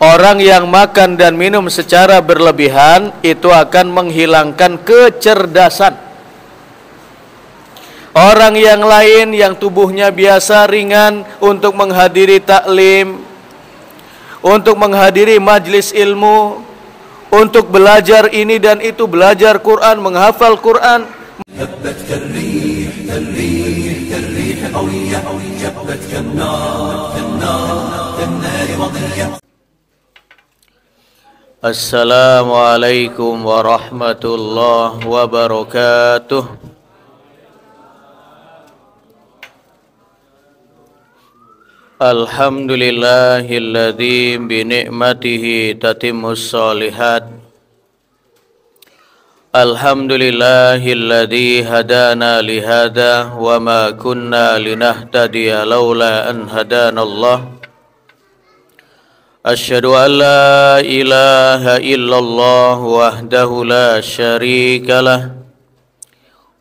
Orang yang makan dan minum secara berlebihan itu akan menghilangkan kecerdasan. Orang yang lain yang tubuhnya biasa ringan untuk menghadiri taklim, untuk menghadiri majlis ilmu, untuk belajar ini dan itu, belajar Quran, menghafal Quran. Assalamualaikum warahmatullahi wabarakatuh. Alhamdulillahilladzi bi ni'matihi tatimmus shalihat. Alhamdulillahilladzi hadana li hadza wa ma kunna linahtadiya laula an hadanallah. Asyhadu an la ilaha illallah wahdahu la syarikalah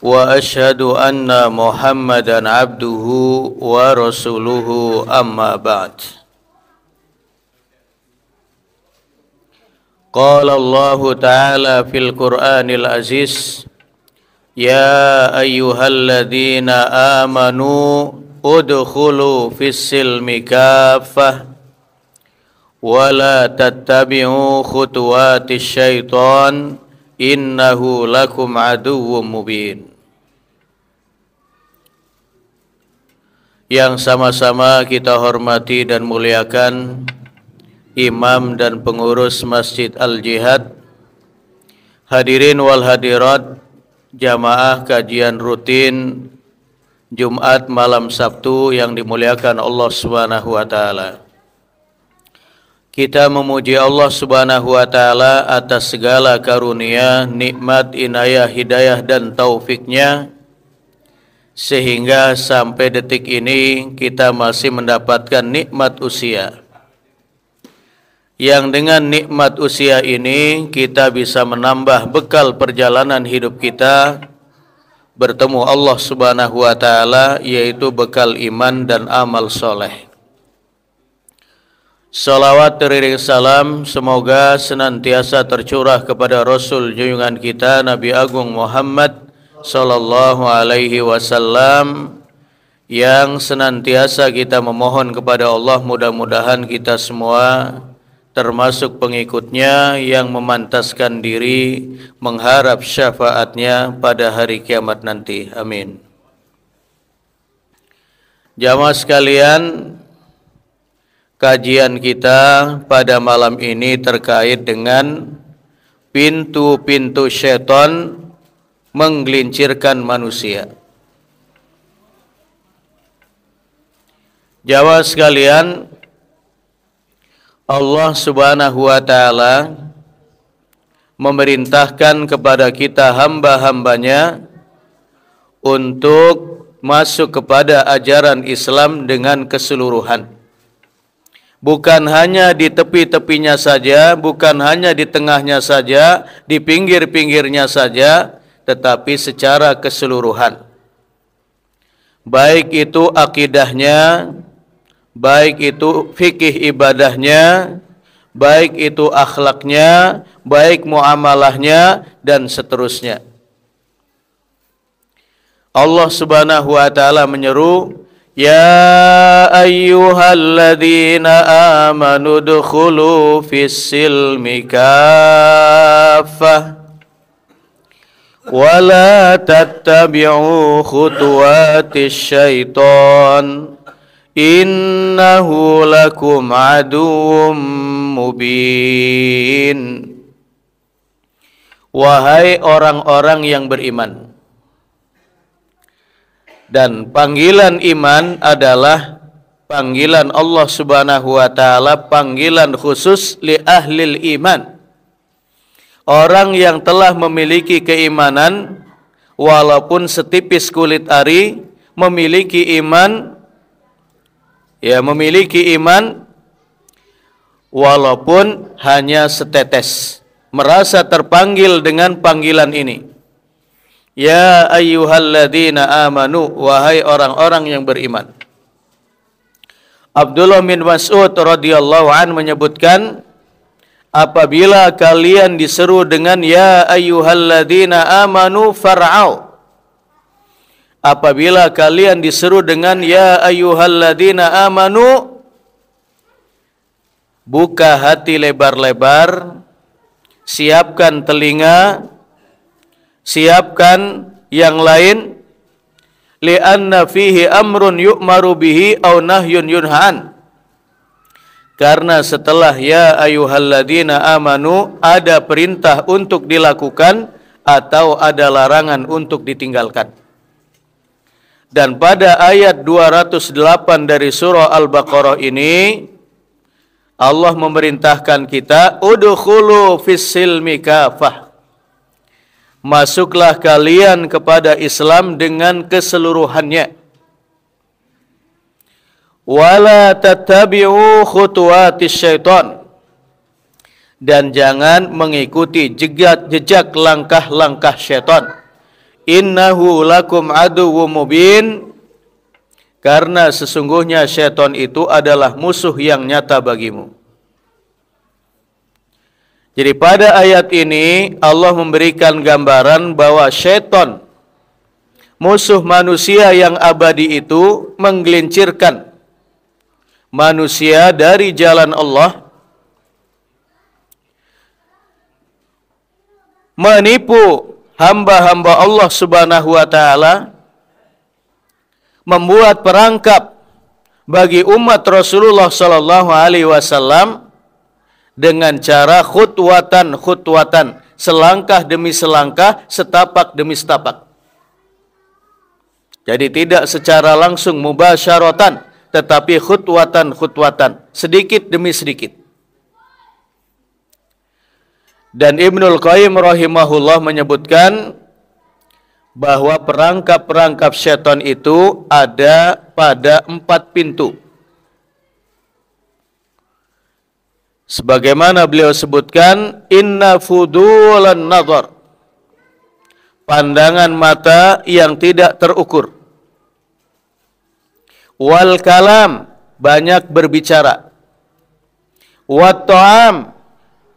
wa asyhadu anna Muhammadan abduhu wa rasuluhu amma ba'd. Qala Allah ta'ala fil Qur'anil Aziz, ya ayyuhalladzina amanu udkhulu fis silmi kaffah wa la tattabi'u khutuwatis syaitan innahu lakum aduwwum mubin. Yang sama-sama kita hormati dan muliakan imam dan pengurus Masjid Al-Jihad, hadirin wal hadirat, jamaah kajian rutin Jumat malam Sabtu yang dimuliakan Allah Subhanahu wa taala. Kita memuji Allah Subhanahu wa taala atas segala karunia, nikmat, inayah, hidayah dan taufiknya, sehingga sampai detik ini kita masih mendapatkan nikmat usia. Yang dengan nikmat usia ini kita bisa menambah bekal perjalanan hidup kita bertemu Allah Subhanahu wa taala, yaitu bekal iman dan amal soleh. Salawat teriring salam semoga senantiasa tercurah kepada Rasul junjungan kita Nabi Agung Muhammad sallallahu alaihi wasallam, yang senantiasa kita memohon kepada Allah mudah-mudahan kita semua termasuk pengikutnya yang memantaskan diri mengharap syafaatnya pada hari kiamat nanti. Amin. Jamaah sekalian, kajian kita pada malam ini terkait dengan pintu-pintu syaitan menggelincirkan manusia. Jamaah sekalian, Allah Subhanahu wa taala memerintahkan kepada kita hamba-hambanya untuk masuk kepada ajaran Islam dengan keseluruhan. Bukan hanya di tepi-tepinya saja, bukan hanya di tengahnya saja, di pinggir-pinggirnya saja, tetapi secara keseluruhan. Baik itu akidahnya, baik itu fikih ibadahnya, baik itu akhlaknya, baik muamalahnya, dan seterusnya. Allah Subhanahu wa taala menyeru, ya ayyuhalladzina amanu dukhulu fis silmi kaffah wa la tattabi'u khutuwatis syaitan innahu lakum aduwwum mubin. Wahai orang-orang yang beriman. Dan panggilan iman adalah panggilan Allah Subhanahu wa taala, panggilan khusus li ahlil iman. Orang yang telah memiliki keimanan walaupun setipis kulit ari, memiliki iman, ya memiliki iman walaupun hanya setetes, merasa terpanggil dengan panggilan ini. Ya ayyuhalladzina amanu, wahai orang-orang yang beriman. Abdullah bin Mas'ud radhiyallahu an menyebutkan, apabila kalian diseru dengan ya ayyuhalladzina amanu far'au. Apabila kalian diseru dengan ya ayyuhalladzina amanu, buka hati lebar-lebar, siapkan telinga, siapkan yang lain, li'anna fihi amrun yu'maru bihi aw nahyun yunhan. Karena setelah ya ayyuhalladzina amanu ada perintah untuk dilakukan atau ada larangan untuk ditinggalkan. Dan pada ayat 208 dari surah Al-Baqarah ini Allah memerintahkan kita udkhulu fis-silmi kafah. Masuklah kalian kepada Islam dengan keseluruhannya. Wala tattabi'u khutuwatis syaitan. Dan jangan mengikuti jejak langkah-langkah syaitan. Innahu lakum aduwwum mubin. Karena sesungguhnya syaitan itu adalah musuh yang nyata bagimu. Jadi pada ayat ini Allah memberikan gambaran bahwa syaitan, musuh manusia yang abadi itu, menggelincirkan manusia dari jalan Allah, menipu hamba-hamba Allah Subhanahu wa taala, membuat perangkap bagi umat Rasulullah sallallahu alaihi wasallam dengan cara khutwatan, selangkah demi selangkah, setapak demi setapak. Jadi tidak secara langsung mubasyaratan, tetapi khutwatan, sedikit demi sedikit. Dan Ibnul Qayyim rahimahullah menyebutkan bahwa perangkap-perangkap syaitan itu ada pada 4 pintu. Sebagaimana beliau sebutkan, inna fudulan nazar, pandangan mata yang tidak terukur. Wal kalam, banyak berbicara. Wat ta'am,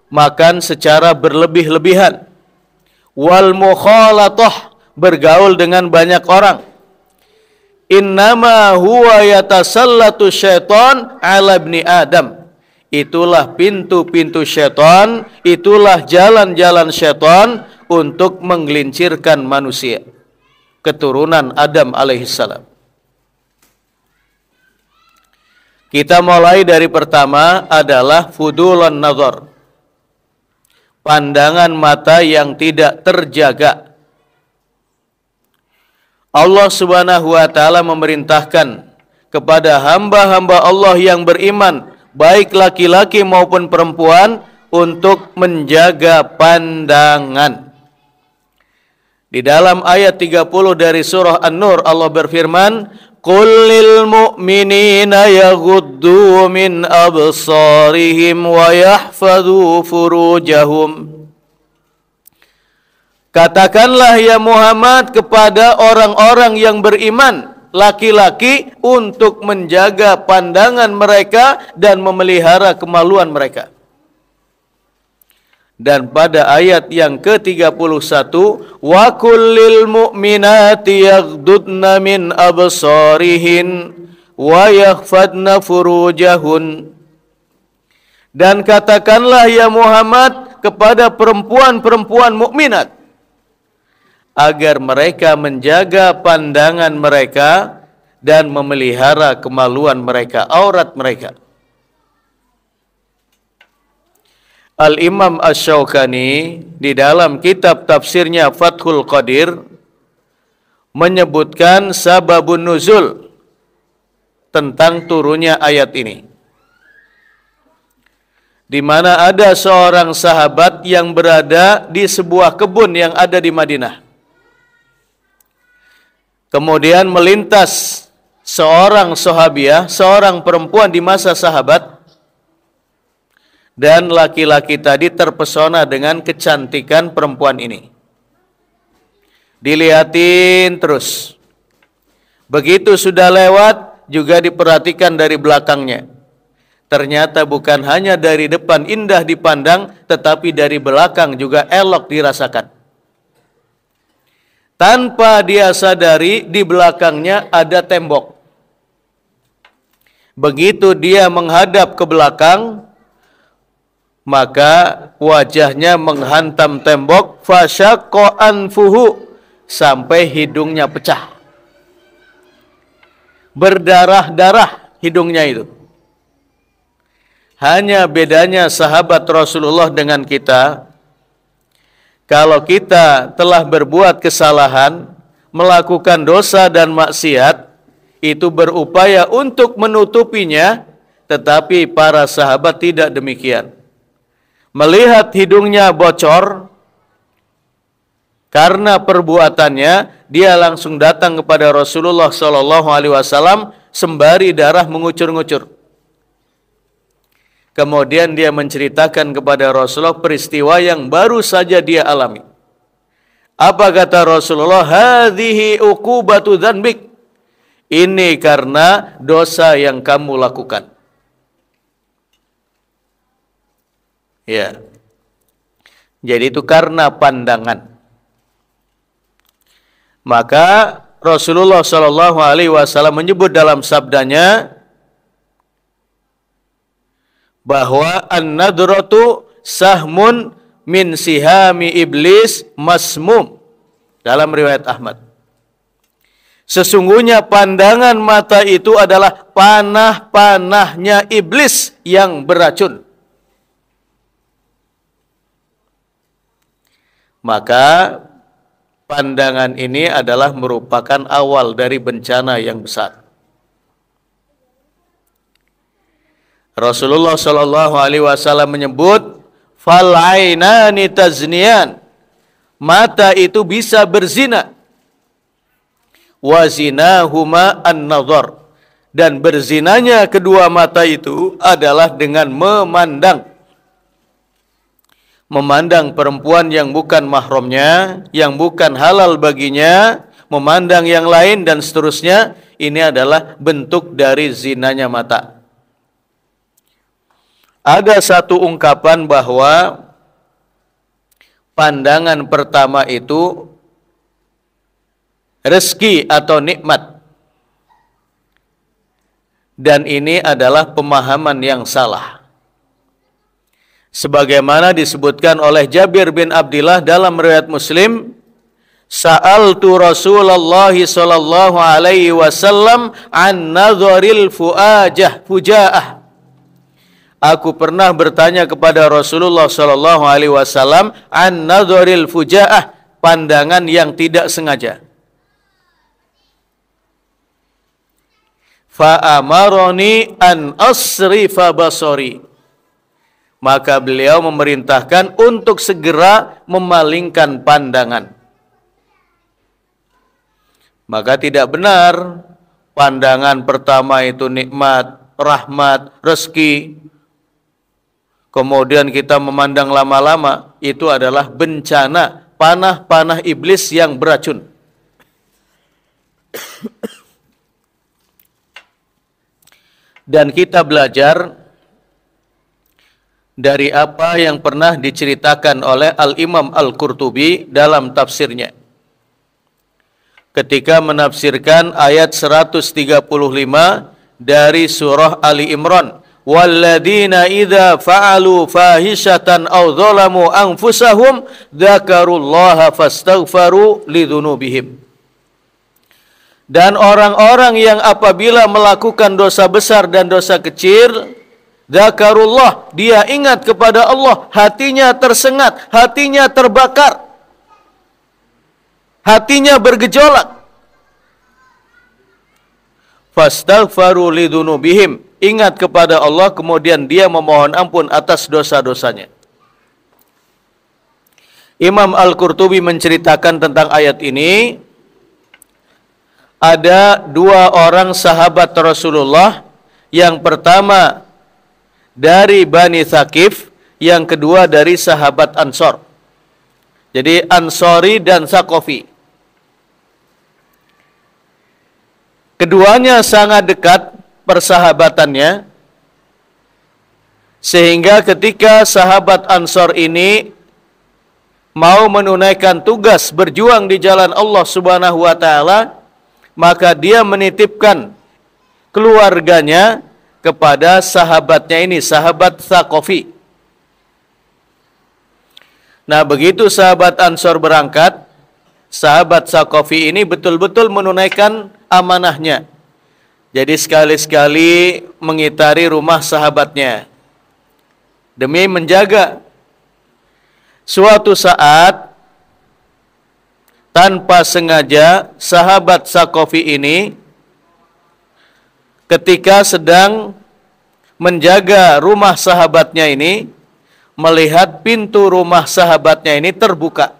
makan secara berlebih-lebihan. Wal mukhalatah, bergaul dengan banyak orang. Innama huwa yatasallatu syaitan ala ibni Adam. Itulah pintu-pintu syaitan, itulah jalan-jalan syaitan untuk menggelincirkan manusia, keturunan Adam alaihissalam. Kita mulai dari pertama adalah fudulan nazar, pandangan mata yang tidak terjaga. Allah Subhanahu wa taala memerintahkan kepada hamba-hamba Allah yang beriman, baik laki-laki maupun perempuan, untuk menjaga pandangan. Di dalam ayat 30 dari surah An-Nur Allah berfirman, "Qul lil mu'minina yaghuddu min absarihim wa yahfadhu furujahum." Katakanlah ya Muhammad kepada orang-orang yang beriman, laki-laki, untuk menjaga pandangan mereka dan memelihara kemaluan mereka. Dan pada ayat yang ke-31, wa kullil mu'minati yaghdudna min absarihin wa yakhfadna furujahun. Dan katakanlah ya Muhammad kepada perempuan-perempuan mukminat agar mereka menjaga pandangan mereka dan memelihara kemaluan mereka, aurat mereka. Al-Imam Asy-Syaukani di dalam kitab tafsirnya Fathul Qadir menyebutkan sababun nuzul tentang turunnya ayat ini, di mana ada seorang sahabat yang berada di sebuah kebun yang ada di Madinah. Kemudian melintas seorang sahabiah, seorang perempuan di masa sahabat, dan laki-laki tadi terpesona dengan kecantikan perempuan ini. Dilihatin terus. Begitu sudah lewat, juga diperhatikan dari belakangnya. ternyata bukan hanya dari depan indah dipandang, tetapi dari belakang juga elok dirasakan. Tanpa dia sadari, di belakangnya ada tembok. Begitu dia menghadap ke belakang, maka wajahnya menghantam tembok, fasyaqqa anfuhu, sampai hidungnya pecah. Berdarah-darah hidungnya itu. Hanya bedanya sahabat Rasulullah dengan kita, kalau kita telah berbuat kesalahan, melakukan dosa dan maksiat, itu berupaya untuk menutupinya, tetapi para sahabat tidak demikian. Melihat hidungnya bocor karena perbuatannya, dia langsung datang kepada Rasulullah SAW sembari darah mengucur-ngucur. Kemudian dia menceritakan kepada Rasulullah peristiwa yang baru saja dia alami. Apa kata Rasulullah? Hadhihi uqubatu dzanbik. Ini karena dosa yang kamu lakukan. Ya. Jadi itu karena pandangan. Maka Rasulullah SAW menyebut dalam sabdanya bahwa an-nadratu sahmun min sihami iblis masmum, dalam riwayat Ahmad. Sesungguhnya pandangan mata itu adalah panah-panahnya iblis yang beracun. Maka pandangan ini adalah merupakan awal dari bencana yang besar. Rasulullah SAW menyebut fal ainani tazniyan, mata itu bisa berzina, wa zinahuma an-nadhar, dan berzinanya kedua mata itu adalah dengan memandang perempuan yang bukan mahramnya, yang bukan halal baginya, memandang yang lain dan seterusnya. Ini adalah bentuk dari zinanya mata. Ada satu ungkapan bahwa pandangan pertama itu rezeki atau nikmat. Dan ini adalah pemahaman yang salah. Sebagaimana disebutkan oleh Jabir bin Abdullah dalam riwayat Muslim, sa'altu Rasulullah sallallahu alaihi wasallam an nadharil fujaah. Aku pernah bertanya kepada Rasulullah sallallahu alaihi wasallam an nadharil fujaah, pandangan yang tidak sengaja. Fa amaroni an asrifa basari. Maka beliau memerintahkan untuk segera memalingkan pandangan. Maka tidak benar pandangan pertama itu nikmat, rahmat, rezeki. Kemudian kita memandang lama-lama, itu adalah bencana, panah-panah iblis yang beracun. Dan kita belajar dari apa yang pernah diceritakan oleh Al-Imam Al-Qurtubi dalam tafsirnya. Ketika menafsirkan ayat 135 dari surah Ali Imran. Walladzina idza fa'alu fahishatan aw dzalamu anfusahum dzakarullaha fastaghfaru lidzunubihim. Dan orang-orang yang apabila melakukan dosa besar dan dosa kecil, dzakarullah, dia ingat kepada Allah, hatinya tersengat, hatinya terbakar, hatinya bergejolak. Fastaghfaru lidzunubihim, ingat kepada Allah, kemudian dia memohon ampun atas dosa-dosanya. Imam Al-Qurtubi menceritakan tentang ayat ini. Ada dua orang sahabat Rasulullah, yang pertama dari Bani Thaqif, yang kedua dari sahabat Ansor. Jadi Ansori dan Thaqafi. Keduanya sangat dekat persahabatannya, Sehingga ketika sahabat Ansor ini mau menunaikan tugas berjuang di jalan Allah Subhanahu wa taala, maka dia menitipkan keluarganya kepada sahabatnya ini, sahabat Tsaqafi. Nah, begitu sahabat Ansor berangkat, sahabat Tsaqafi ini betul-betul menunaikan amanahnya. Jadi sekali-sekali mengitari rumah sahabatnya demi menjaga. Suatu saat tanpa sengaja sahabat Tsaqafi ini ketika sedang menjaga rumah sahabatnya ini melihat pintu rumah sahabatnya ini terbuka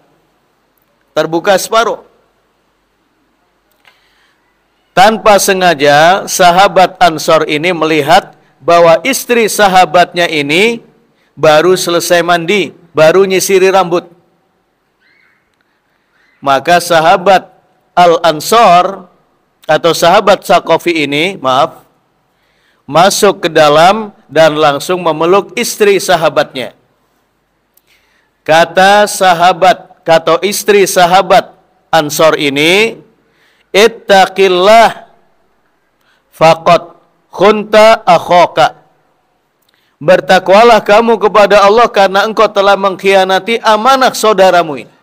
separuh. Tanpa sengaja sahabat Ansor ini melihat bahwa istri sahabatnya ini baru selesai mandi, baru nyisiri rambut. Maka sahabat Al-Ansor atau sahabat Tsaqafi ini, masuk ke dalam dan langsung memeluk istri sahabatnya. Kata istri sahabat Ansor ini, ittaqillah faqad khunta akhaka. Bertakwalah kamu kepada Allah karena engkau telah mengkhianati amanah saudaramu ini.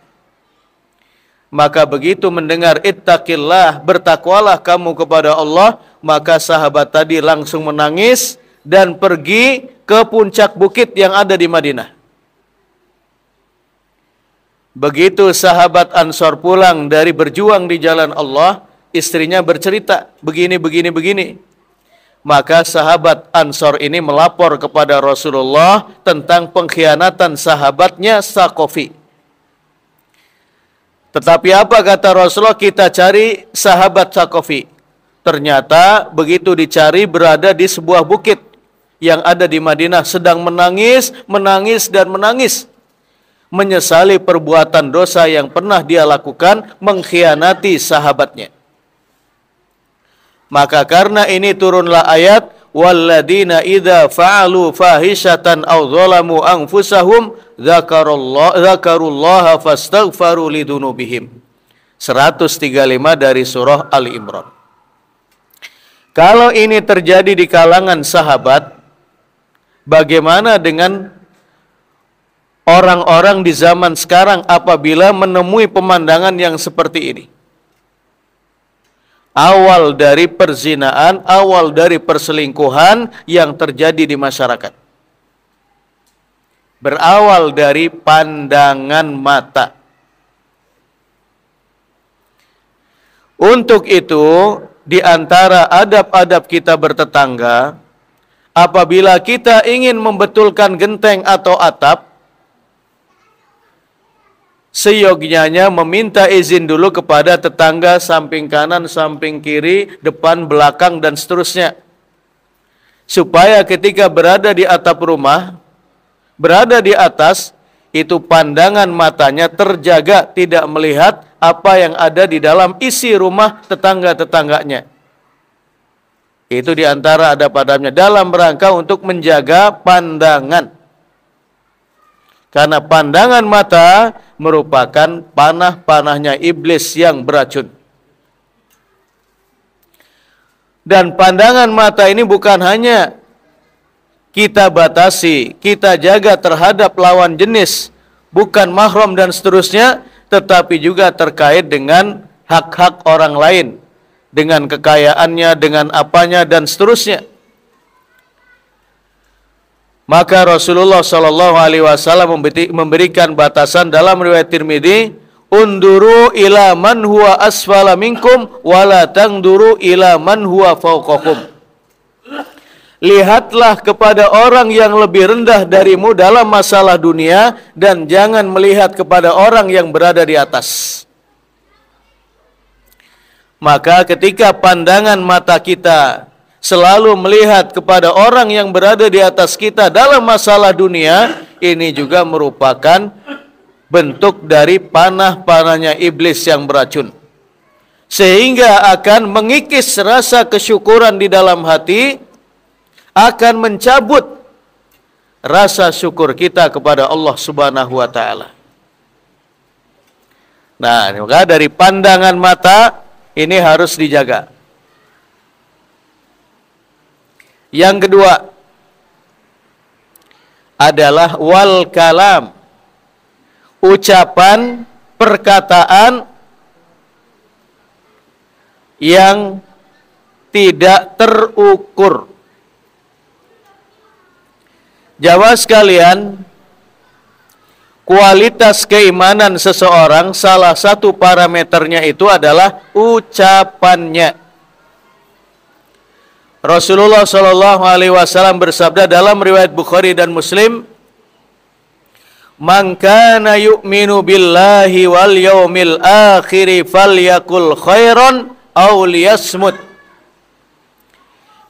Maka begitu mendengar ittaqillah, bertakwalah kamu kepada Allah, maka sahabat tadi langsung menangis dan pergi ke puncak bukit yang ada di Madinah. Begitu sahabat Ansor pulang dari berjuang di jalan Allah, istrinya bercerita begini. Maka sahabat Ansor ini melapor kepada Rasulullah tentang pengkhianatan sahabatnya Tsaqafi. Tetapi apa kata Rasulullah? Kita cari sahabat Tsaqafi. Ternyata begitu dicari berada di sebuah bukit yang ada di Madinah, sedang menangis, menyesali perbuatan dosa yang pernah dia lakukan, mengkhianati sahabatnya. Maka karena ini turunlah ayat, walladzina idza fa'alu fahishatan aw zalamu anfusahum dzakarullaha fastaghfaru lidunubihim. 135 dari surah Ali Imran. Kalau ini terjadi di kalangan sahabat, bagaimana dengan orang-orang di zaman sekarang apabila menemui pemandangan yang seperti ini? Awal dari perzinaan, awal dari perselingkuhan yang terjadi di masyarakat. Berawal dari pandangan mata. Untuk itu, di antara adab-adab kita bertetangga, apabila kita ingin membetulkan genteng atau atap, seyogyanya meminta izin dulu kepada tetangga samping kanan, samping kiri, depan, belakang, dan seterusnya. Supaya ketika berada di atap rumah, berada di atas, itu pandangan matanya terjaga, tidak melihat apa yang ada di dalam isi rumah tetangga-tetangganya. Itu di antara adab-adabnya dalam rangka untuk menjaga pandangan. Karena pandangan mata merupakan panah-panahnya iblis yang beracun. Dan pandangan mata ini bukan hanya kita batasi, kita jaga terhadap lawan jenis, bukan mahram dan seterusnya, tetapi juga terkait dengan hak-hak orang lain, dengan kekayaannya, dengan apanya, dan seterusnya. Maka Rasulullah SAW memberikan batasan dalam riwayat Tirmidzi, unduru ila man huwa asfala minkum wala tangduru ila man huwa fawqakum. Lihatlah kepada orang yang lebih rendah darimu dalam masalah dunia dan jangan melihat kepada orang yang berada di atas. Maka ketika pandangan mata kita selalu melihat kepada orang yang berada di atas kita dalam masalah dunia, ini juga merupakan bentuk dari panah-panahnya iblis yang beracun. Sehingga akan mengikis rasa kesyukuran di dalam hati, akan mencabut rasa syukur kita kepada Allah Subhanahu wa taala. Nah, maka dari pandangan mata ini harus dijaga. Yang kedua adalah wal kalam, ucapan, perkataan yang tidak terukur. Jamaah sekalian, kualitas keimanan seseorang salah satu parameternya itu adalah ucapannya. Rasulullah Shallallahu Alaihi Wasallam bersabda dalam riwayat Bukhari dan Muslim, "Man kana yu'minu billahi wal yaumil akhir falyakul khairan aw liyasmut."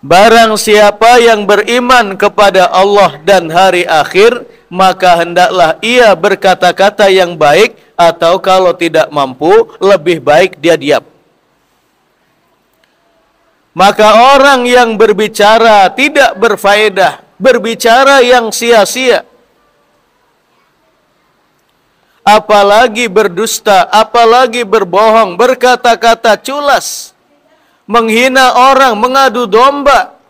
Barang siapa yang beriman kepada Allah dan hari akhir, maka hendaklah ia berkata-kata yang baik, atau kalau tidak mampu, lebih baik dia diam. Maka orang yang berbicara tidak berfaedah, berbicara yang sia-sia, apalagi berdusta, apalagi berbohong, berkata-kata culas, menghina orang, mengadu domba,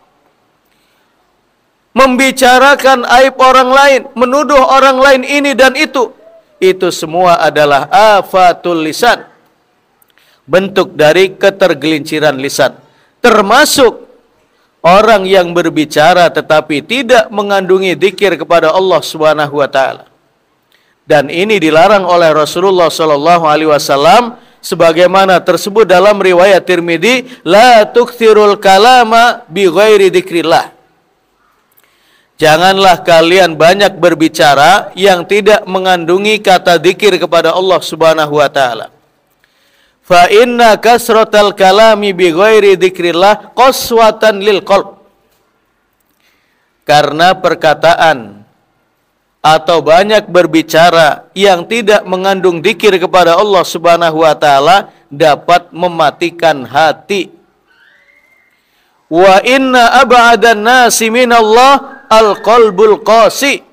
membicarakan aib orang lain, menuduh orang lain ini dan itu semua adalah afatul lisan, bentuk dari ketergelinciran lisan. Termasuk orang yang berbicara tetapi tidak mengandungi dzikir kepada Allah Subhanahu wa taala. Dan ini dilarang oleh Rasulullah sallallahu alaihi wasallam sebagaimana tersebut dalam riwayat Tirmidzi, la tukthirul kalama bi ghairi dzikrillah. Janganlah kalian banyak berbicara yang tidak mengandungi kata dzikir kepada Allah Subhanahu wa taala. Fa inna kasratal kalami bi ghairi dzikrillah qaswatan lil qalb. Karena perkataan atau banyak berbicara yang tidak mengandung dzikir kepada Allah Subhanahu wa taala dapat mematikan hati. Wa inna ab'adan nasi minallah al-qalbul qasi.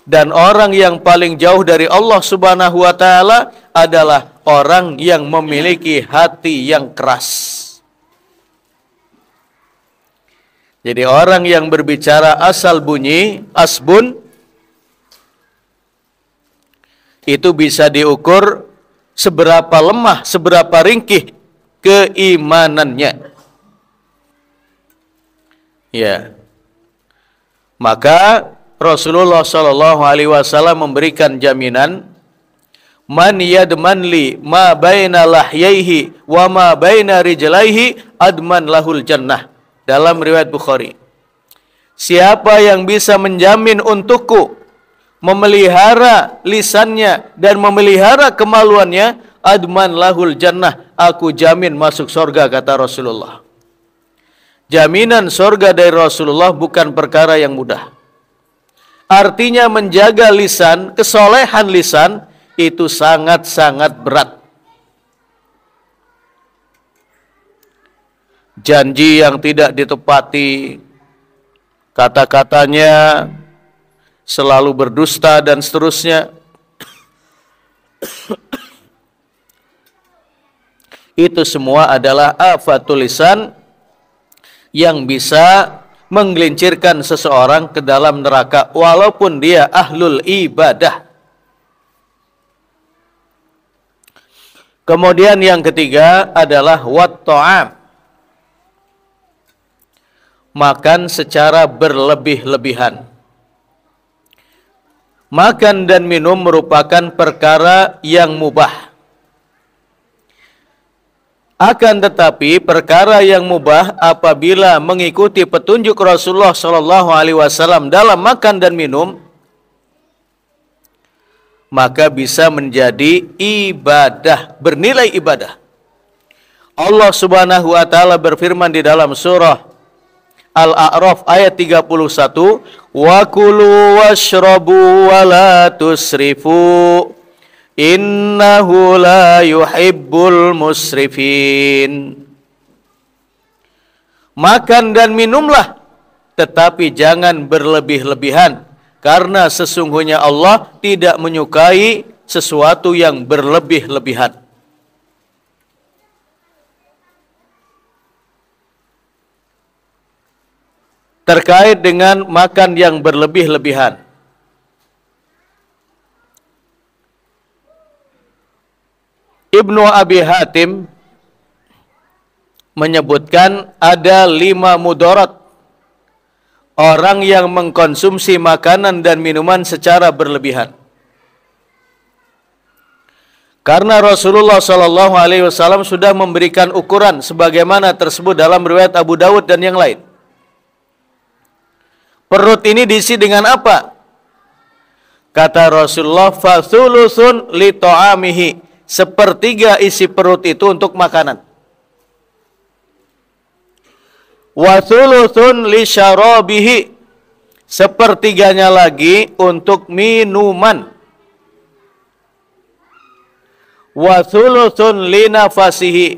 Dan orang yang paling jauh dari Allah Subhanahu wa taala adalah orang yang memiliki hati yang keras. Jadi orang yang berbicara asal bunyi, asbun, itu bisa diukur seberapa lemah, seberapa ringkih keimanannya. Ya. Maka Rasulullah Shallallahu alaihi wasallam memberikan jaminan, man yadman li ma baina lahyaihi wa ma baina rijlaihi adman lahul jannah, dalam riwayat Bukhari. Siapa yang bisa menjamin untukku memelihara lisannya dan memelihara kemaluannya, adman lahul jannah, aku jamin masuk surga, kata Rasulullah. Jaminan surga dari Rasulullah bukan perkara yang mudah. Artinya menjaga lisan, kesolehan lisan itu sangat-sangat berat. Janji yang tidak ditepati, kata-katanya selalu berdusta dan seterusnya. Itu semua adalah afatul lisan yang bisa menggelincirkan seseorang ke dalam neraka walaupun dia ahlul ibadah. Kemudian yang ketiga adalah wat ta'am, makan secara berlebih-lebihan. Makan dan minum merupakan perkara yang mubah. Akan tetapi perkara yang mubah apabila mengikuti petunjuk Rasulullah Shallallahu alaihi wasallam dalam makan dan minum, maka bisa menjadi ibadah, bernilai ibadah. Allah Subhanahu wa taala berfirman di dalam surah Al-A'raf ayat 31, wa kulu washrabu wa la tusrifu innahu la yuhibbul musrifin. Makan dan minumlah tetapi jangan berlebih-lebihan, karena sesungguhnya Allah tidak menyukai sesuatu yang berlebih-lebihan. Terkait dengan makan yang berlebih-lebihan, Ibnu Abi Hatim menyebutkan ada 5 mudarat orang yang mengkonsumsi makanan dan minuman secara berlebihan. Karena Rasulullah Shallallahu Alaihi Wasallam sudah memberikan ukuran sebagaimana tersebut dalam riwayat Abu Dawud dan yang lain. Perut ini diisi dengan apa? Kata Rasulullah, fathulusun li ta'amihi, sepertiga isi perut itu untuk makanan. Wa thuluthun li syarabihi, sepertiganya lagi untuk minuman. Wa thuluthun li nafasihi,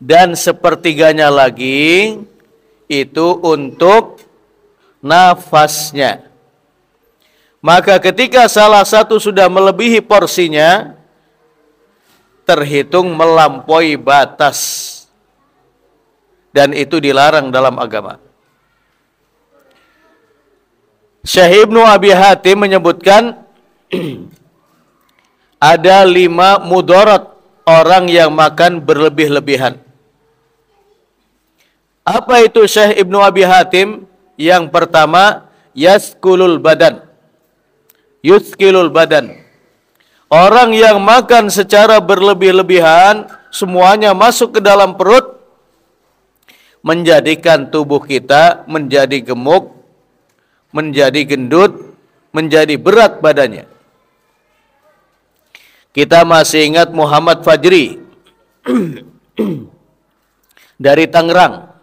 dan sepertiganya lagi itu untuk nafasnya. Maka ketika salah satu sudah melebihi porsinya, terhitung melampaui batas, dan itu dilarang dalam agama. Syekh Ibnu Abi Hatim menyebutkan ada 5 mudarat orang yang makan berlebih-lebihan. Apa itu Syekh Ibnu Abi Hatim? Yang pertama, yaskilul badan. Orang yang makan secara berlebih-lebihan, semuanya masuk ke dalam perut, menjadikan tubuh kita menjadi gemuk, menjadi gendut, menjadi berat badannya. Kita masih ingat Muhammad Fajri dari Tangerang.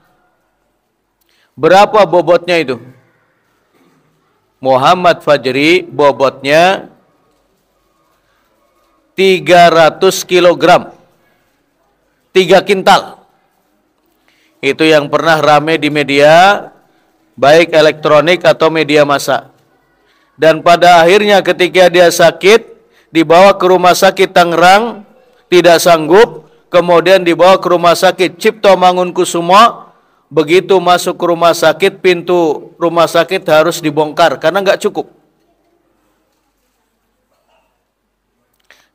Berapa bobotnya itu? Muhammad Fajri bobotnya 300 kilogram, 3 kintal. Itu yang pernah rame di media, baik elektronik atau media massa. Dan pada akhirnya ketika dia sakit, dibawa ke rumah sakit Tangerang, tidak sanggup, kemudian dibawa ke rumah sakit Cipto Mangunkusumo. Begitu masuk ke rumah sakit, pintu rumah sakit harus dibongkar karena nggak cukup.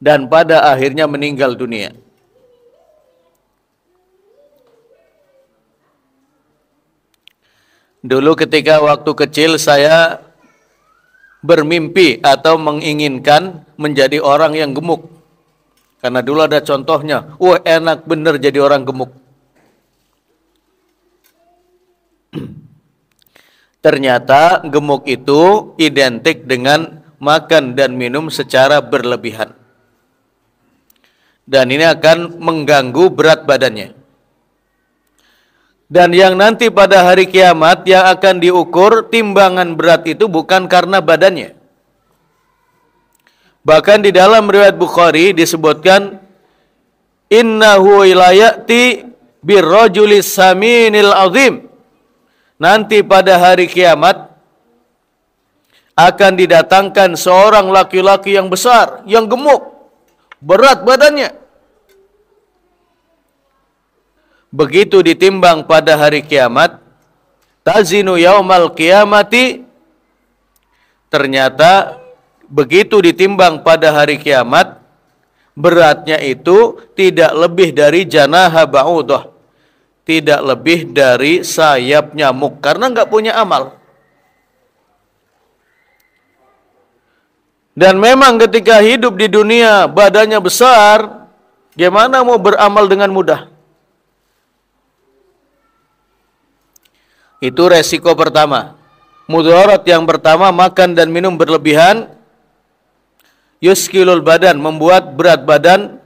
Dan pada akhirnya meninggal dunia. Dulu ketika waktu kecil saya bermimpi atau menginginkan menjadi orang yang gemuk. Karena dulu ada contohnya, wah enak bener jadi orang gemuk. Ternyata gemuk itu identik dengan makan dan minum secara berlebihan. Dan ini akan mengganggu berat badannya. Dan yang nanti pada hari kiamat yang akan diukur timbangan berat itu bukan karena badannya. Bahkan di dalam riwayat Bukhari disebutkan, innahu ilayati birrajulis saminil azim. Nanti pada hari kiamat akan didatangkan seorang laki-laki yang besar, yang gemuk, berat badannya. Begitu ditimbang pada hari kiamat, tazinu yaumal qiyamati, ternyata begitu ditimbang pada hari kiamat, beratnya itu tidak lebih dari janaha ba'udah, tidak lebih dari sayap nyamuk, karena nggak punya amal. Dan memang ketika hidup di dunia badannya besar, gimana mau beramal dengan mudah? Itu resiko pertama. Mudarat yang pertama, makan dan minum berlebihan, yuskilul badan, membuat berat badan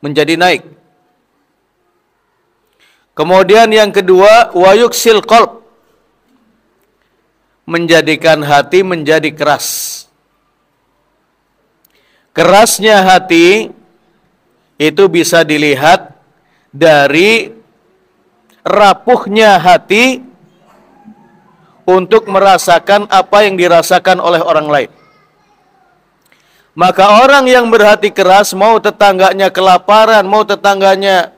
menjadi naik. Kemudian yang kedua, wayuksil qalb, menjadikan hati menjadi keras. Kerasnya hati itu bisa dilihat dari rapuhnya hati untuk merasakan apa yang dirasakan oleh orang lain. Maka orang yang berhati keras, mau tetangganya kelaparan, mau tetangganya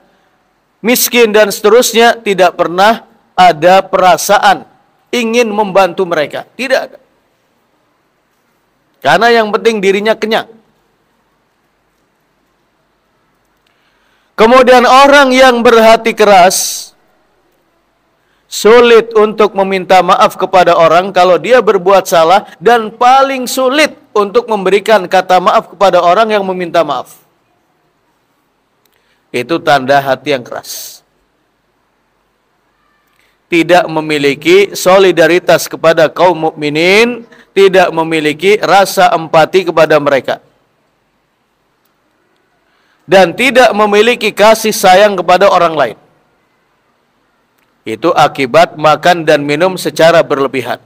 miskin dan seterusnya, tidak pernah ada perasaan ingin membantu mereka. Tidak ada. Karena yang penting dirinya kenyang. Kemudian orang yang berhati keras, sulit untuk meminta maaf kepada orang kalau dia berbuat salah, dan paling sulit untuk memberikan kata maaf kepada orang yang meminta maaf. Itu tanda hati yang keras. Tidak memiliki solidaritas kepada kaum mukminin, tidak memiliki rasa empati kepada mereka, dan tidak memiliki kasih sayang kepada orang lain. Itu akibat makan dan minum secara berlebihan.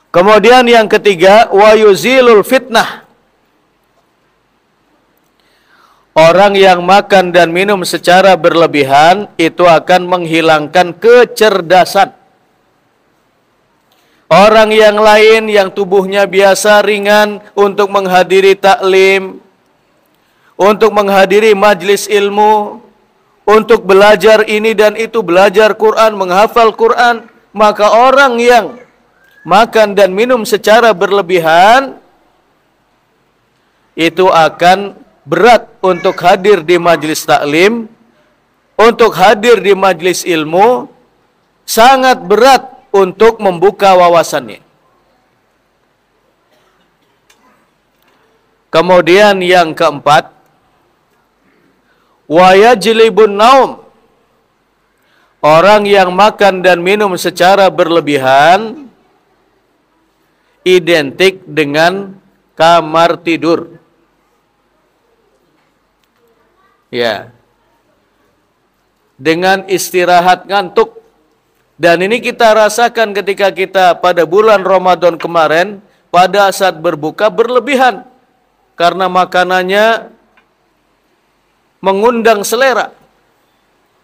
Kemudian yang ketiga, wa yuzilul fitnah. Orang yang makan dan minum secara berlebihan itu akan menghilangkan kecerdasan. Orang yang lain yang tubuhnya biasa ringan untuk menghadiri taklim, untuk menghadiri majlis ilmu, untuk belajar ini dan itu, belajar Quran, menghafal Quran, maka orang yang makan dan minum secara berlebihan itu akan berat untuk hadir di majlis taklim, untuk hadir di majlis ilmu, sangat berat untuk membuka wawasannya. Kemudian yang keempat, wa yajlibun naum. Orang yang makan dan minum secara berlebihan identik dengan kamar tidur. Ya. Dengan istirahat ngantuk. Dan ini kita rasakan ketika kita pada bulan Ramadan kemarin, pada saat berbuka berlebihan. Karena makanannya mengundang selera.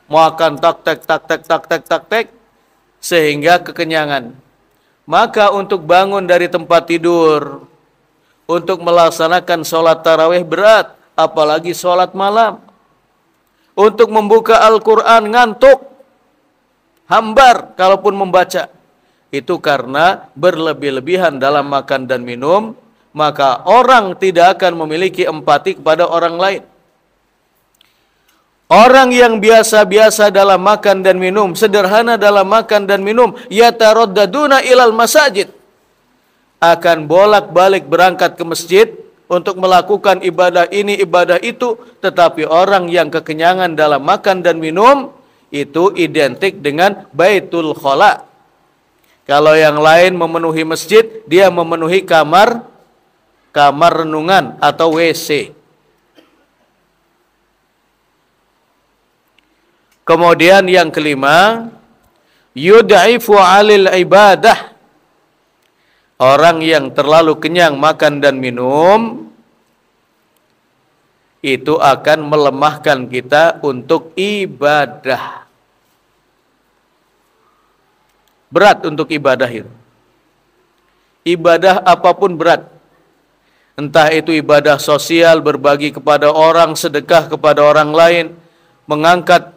Makan tak-tek, sehingga kekenyangan. Maka untuk bangun dari tempat tidur, untuk melaksanakan sholat tarawih berat, apalagi sholat malam. Untuk membuka Al-Quran ngantuk, hambar kalaupun membaca. Itu karena berlebih-lebihan dalam makan dan minum, maka orang tidak akan memiliki empati kepada orang lain. Orang yang biasa-biasa dalam makan dan minum, sederhana dalam makan dan minum, yataraddaduna ilal masajid, akan bolak-balik berangkat ke masjid untuk melakukan ibadah ini, ibadah itu. Tetapi orang yang kekenyangan dalam makan dan minum, itu identik dengan baitul khala. Kalau yang lain memenuhi masjid, dia memenuhi kamar renungan atau WC. Kemudian yang kelima, yud'ifu 'alil ibadah. Orang yang terlalu kenyang makan dan minum itu akan melemahkan kita untuk ibadah. Berat untuk ibadah itu. Ibadah apapun berat. Entah itu ibadah sosial, berbagi kepada orang, sedekah kepada orang lain, mengangkat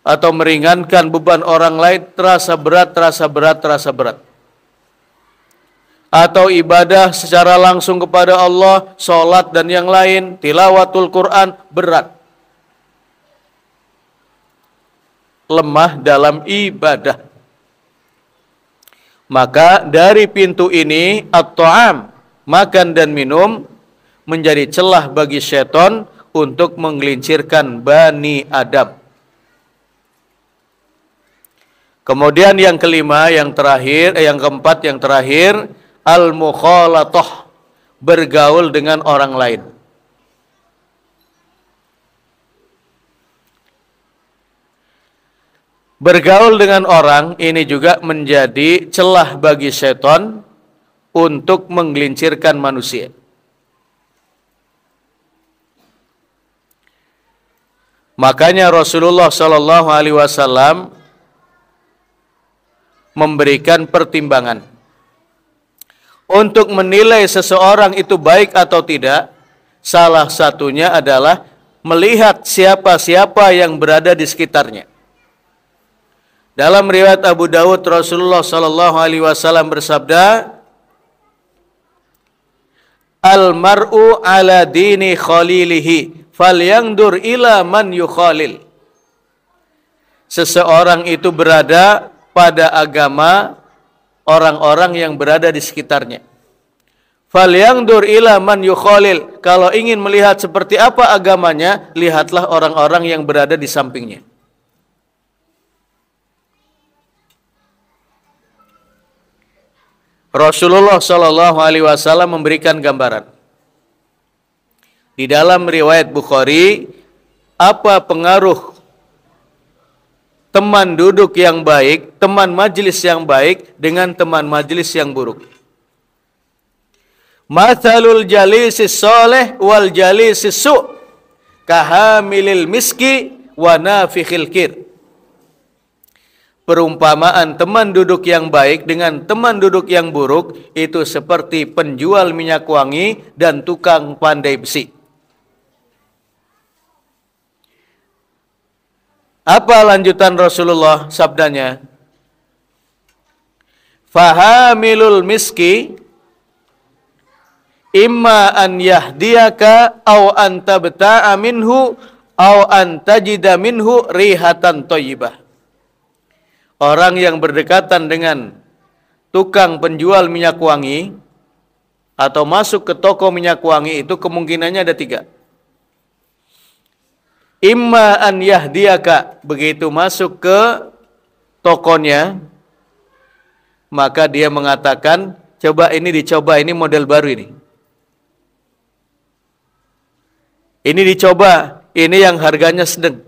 atau meringankan beban orang lain, terasa berat, terasa berat, terasa berat. Atau ibadah secara langsung kepada Allah, sholat dan yang lain, tilawatul Quran, berat. Lemah dalam ibadah. Maka dari pintu ini, at-ta'am, makan dan minum, menjadi celah bagi syaitan untuk menggelincirkan Bani Adam. Kemudian yang kelima, yang keempat, yang terakhir, al-mukhalatah, bergaul dengan orang lain. Bergaul dengan orang ini juga menjadi celah bagi syaitan untuk menggelincirkan manusia. Makanya Rasulullah SAW memberikan pertimbangan. Untuk menilai seseorang itu baik atau tidak, salah satunya adalah melihat siapa-siapa yang berada di sekitarnya. Dalam riwayat Abu Dawud, Rasulullah sallallahu alaihi wasallam bersabda, "Al-mar'u ala dini khalilihi, falyandur ila man yukhalil." Seseorang itu berada pada agama orang-orang yang berada di sekitarnya. Falyandur ila man yukhalil. Kalau ingin melihat seperti apa agamanya, lihatlah orang-orang yang berada di sampingnya. Rasulullah Shallallahu Alaihi Wasallam memberikan gambaran di dalam riwayat Bukhari apa pengaruh teman duduk yang baik, teman majelis yang baik dengan teman majelis yang buruk. Mathalul jalisis soleh wal jalisis su' kahamilil miski wa nafikhil kir. Perumpamaan teman duduk yang baik dengan teman duduk yang buruk itu seperti penjual minyak wangi dan tukang pandai besi. Apa lanjutan Rasulullah sabdanya? Fahamilul miski imma an yahdiyaka aw an tabta'a minhu aw an tajida minhu rihatan thayyibah. Orang yang berdekatan dengan tukang penjual minyak wangi atau masuk ke toko minyak wangi itu kemungkinannya ada 3. Imma an yahdiyaka, begitu masuk ke tokonya, maka dia mengatakan, coba ini dicoba, ini model baru ini. Ini dicoba, ini yang harganya sedang.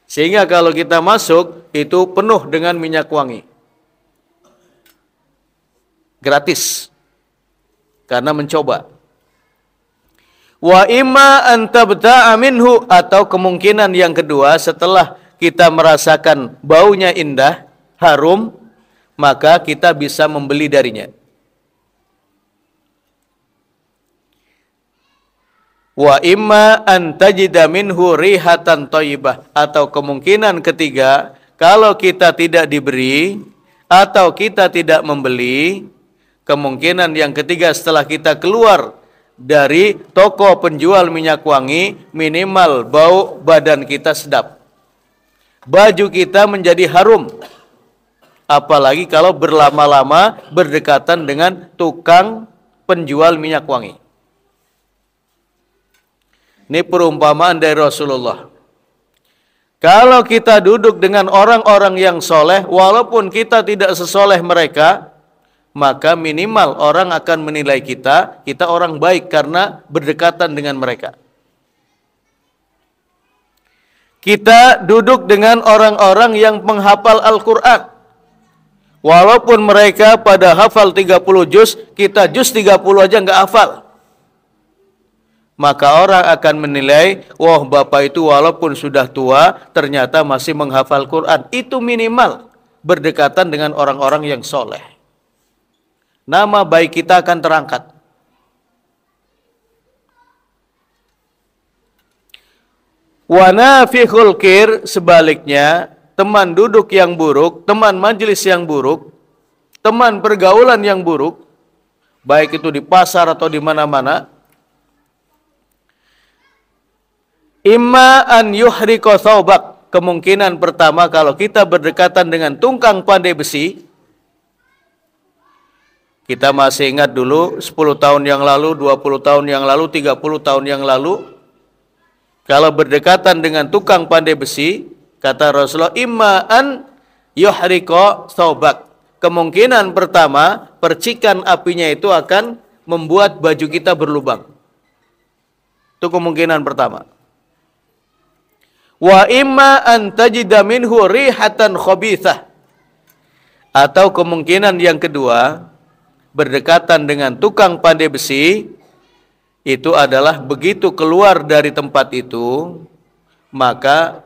Sehingga kalau kita masuk, itu penuh dengan minyak wangi. Gratis. Karena mencoba. Wa imma an tabta'a minhu, atau kemungkinan yang kedua, setelah kita merasakan baunya indah, harum, maka kita bisa membeli darinya. Wa imma an tajida minhu rihatan thayyibah, atau kemungkinan ketiga, kalau kita tidak diberi atau kita tidak membeli, kemungkinan yang ketiga setelah kita keluar dari toko penjual minyak wangi, minimal bau badan kita sedap, baju kita menjadi harum, apalagi kalau berlama-lama berdekatan dengan tukang penjual minyak wangi. Ini perumpamaan dari Rasulullah. Kalau kita duduk dengan orang-orang yang soleh, walaupun kita tidak sesoleh mereka, maka minimal orang akan menilai kita orang baik karena berdekatan dengan mereka. Kita duduk dengan orang-orang yang menghafal Al-Quran. Walaupun mereka pada hafal 30 juz, kita juz 30 aja nggak hafal. Maka orang akan menilai, wah bapak itu walaupun sudah tua, ternyata masih menghafal Quran. Itu minimal berdekatan dengan orang-orang yang soleh. Nama baik kita akan terangkat. Wa nafikhul kir, sebaliknya, teman duduk yang buruk, teman majelis yang buruk, teman pergaulan yang buruk, baik itu di pasar atau di mana-mana, imma an yuhriqa thawbak. Kemungkinan pertama, kalau kita berdekatan dengan tukang pandai besi, kita masih ingat dulu 10 tahun yang lalu, 20 tahun yang lalu, 30 tahun yang lalu, kalau berdekatan dengan tukang pandai besi, kata Rasulullah, imma an yuhriqa thawbak. Kemungkinan pertama, percikan apinya itu akan membuat baju kita berlubang. Itu kemungkinan pertama. Wa imma an tajida minhu rihatan khabithah. Atau kemungkinan yang kedua, berdekatan dengan tukang pandai besi, itu adalah begitu keluar dari tempat itu, maka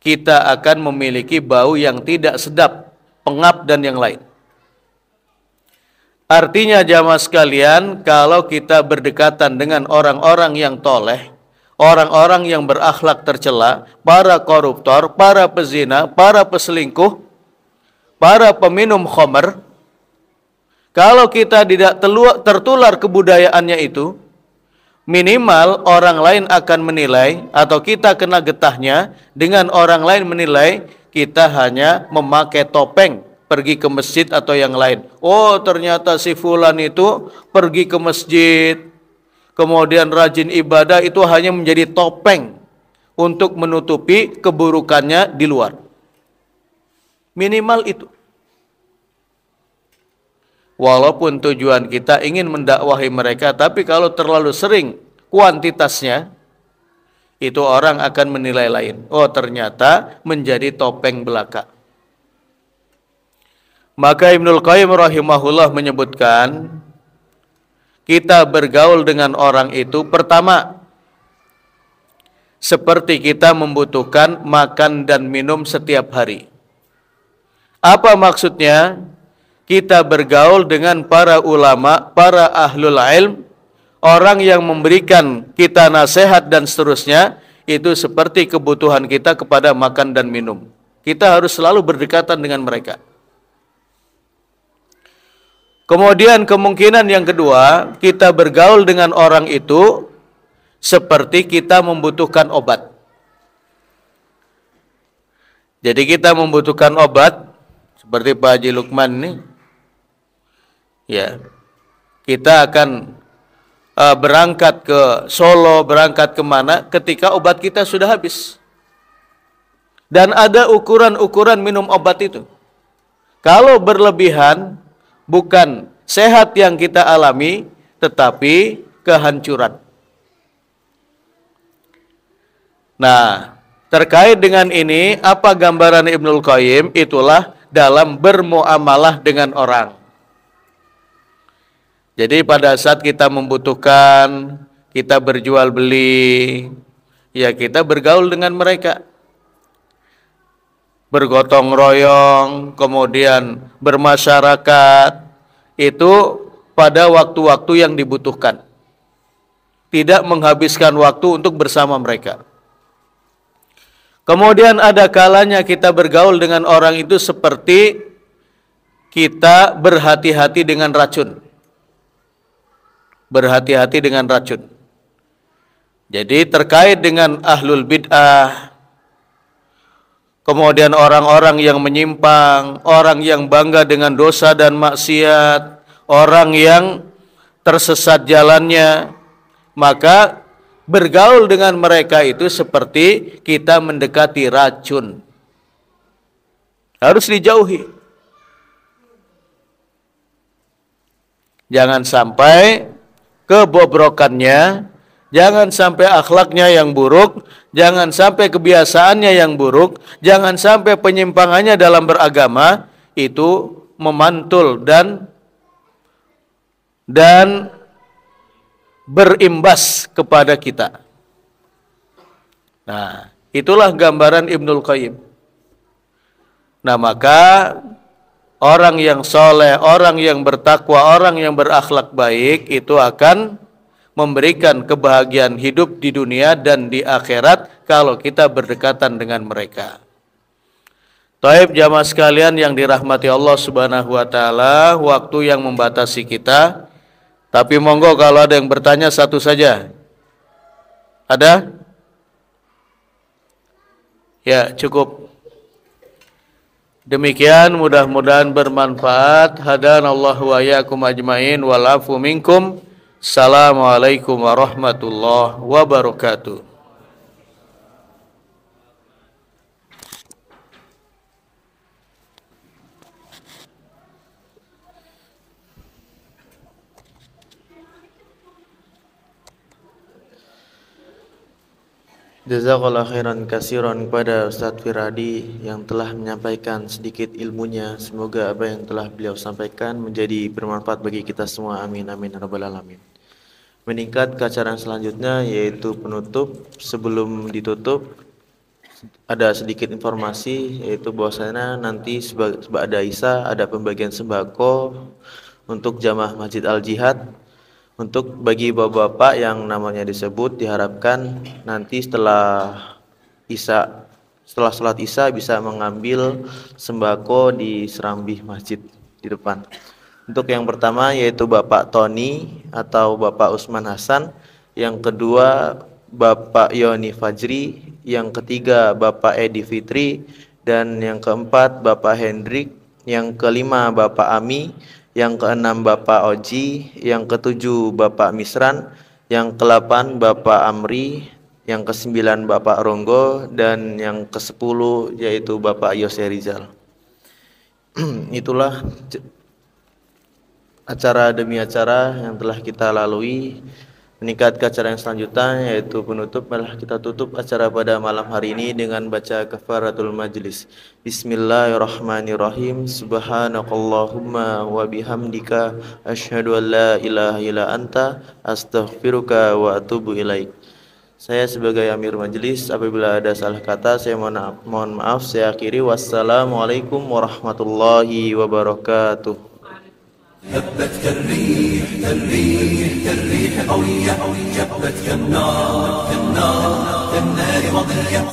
kita akan memiliki bau yang tidak sedap, pengap dan yang lain. Artinya jamaah sekalian, kalau kita berdekatan dengan orang-orang yang toleh, orang-orang yang berakhlak tercela, para koruptor, para pezina, para peselingkuh, para peminum khamr, kalau kita tidak tertular kebudayaannya itu, minimal orang lain akan menilai, atau kita kena getahnya dengan orang lain menilai kita hanya memakai topeng pergi ke masjid atau yang lain. Oh, ternyata si fulan itu pergi ke masjid, kemudian rajin ibadah, itu hanya menjadi topeng untuk menutupi keburukannya di luar. Minimal itu. Walaupun tujuan kita ingin mendakwahi mereka, tapi kalau terlalu sering kuantitasnya, itu orang akan menilai lain. Oh, ternyata menjadi topeng belaka. Maka Ibnul Qayyim rahimahullah menyebutkan, kita bergaul dengan orang itu pertama seperti kita membutuhkan makan dan minum setiap hari. Apa maksudnya? Kita bergaul dengan para ulama, para ahlul ilm, orang yang memberikan kita nasihat dan seterusnya, itu seperti kebutuhan kita kepada makan dan minum. Kita harus selalu berdekatan dengan mereka. Kemudian kemungkinan yang kedua, kita bergaul dengan orang itu seperti kita membutuhkan obat. Jadi kita membutuhkan obat, seperti Pak Haji Lukman ini, ya, kita akan berangkat ke Solo, berangkat kemana ketika obat kita sudah habis. Dan ada ukuran-ukuran minum obat itu. Kalau berlebihan, bukan sehat yang kita alami, tetapi kehancuran. Nah, terkait dengan ini, apa gambaran Ibnul Qayyim? Itulah dalam bermuamalah dengan orang. Jadi pada saat kita membutuhkan, kita berjual beli, ya kita bergaul dengan mereka. Bergotong royong, kemudian bermasyarakat, itu pada waktu-waktu yang dibutuhkan. Tidak menghabiskan waktu untuk bersama mereka. Kemudian ada kalanya kita bergaul dengan orang itu seperti kita berhati-hati dengan racun. Berhati-hati dengan racun. Jadi terkait dengan ahlul bid'ah, kemudian orang-orang yang menyimpang, orang yang bangga dengan dosa dan maksiat, orang yang tersesat jalannya, maka bergaul dengan mereka itu seperti kita mendekati racun. Harus dijauhi. Jangan sampai kebobrokannya, jangan sampai akhlaknya yang buruk, jangan sampai kebiasaannya yang buruk, jangan sampai penyimpangannya dalam beragama itu memantul dan berimbas kepada kita. Nah, itulah gambaran Ibnul Qayyim. Nah, maka orang yang soleh, orang yang bertakwa, orang yang berakhlak baik itu akan memberikan kebahagiaan hidup di dunia dan di akhirat kalau kita berdekatan dengan mereka. Taib jamaah sekalian yang dirahmati Allah Subhanahu wa taala, waktu yang membatasi kita. Tapi monggo kalau ada yang bertanya satu saja. Ada? Ya, cukup. Demikian, mudah-mudahan bermanfaat. Hadanallahu wa iyyakum ajmain wal afu minkum. Assalamualaikum warahmatullahi wabarakatuh. Jazakallah khairan kasiran kepada Ustadz Firadi yang telah menyampaikan sedikit ilmunya. Semoga apa yang telah beliau sampaikan menjadi bermanfaat bagi kita semua. Amin amin rabbal alamin. Meningkat ke acara selanjutnya yaitu penutup. Sebelum ditutup, ada sedikit informasi, yaitu bahwasanya nanti ba'da Isya ada pembagian sembako untuk jamaah Masjid Al-Jihad. Untuk bagi bapak-bapak yang namanya disebut, diharapkan nanti setelah sholat Isya bisa mengambil sembako di serambi masjid di depan. Untuk yang pertama yaitu Bapak Tony atau Bapak Usman Hasan, yang kedua Bapak Yoni Fajri, yang ketiga Bapak Edi Fitri, dan yang keempat Bapak Hendrik, yang kelima Bapak Ami, yang keenam Bapak Oji, yang ketujuh Bapak Misran, yang ke-8 Bapak Amri, yang ke-9 Bapak Ronggo, dan yang ke-10 yaitu Bapak Yose Rizal. Itulah acara demi acara yang telah kita lalui. Meningkat ke acara yang selanjutnya yaitu penutup. Malah kita tutup acara pada malam hari ini dengan baca kafaratul majlis. Bismillahirrahmanirrahim. Subhanakallahumma wa bihamdika asyhadu an la ilaha illa anta astaghfiruka wa atubu ilaik. Saya sebagai Amir Majlis, apabila ada salah kata saya mohon maaf. Saya akhiri. Wassalamualaikum warahmatullahi wabarakatuh. هبت كالريح كالريح كالريح قوية جبت كالنار كالنار كالنار مضية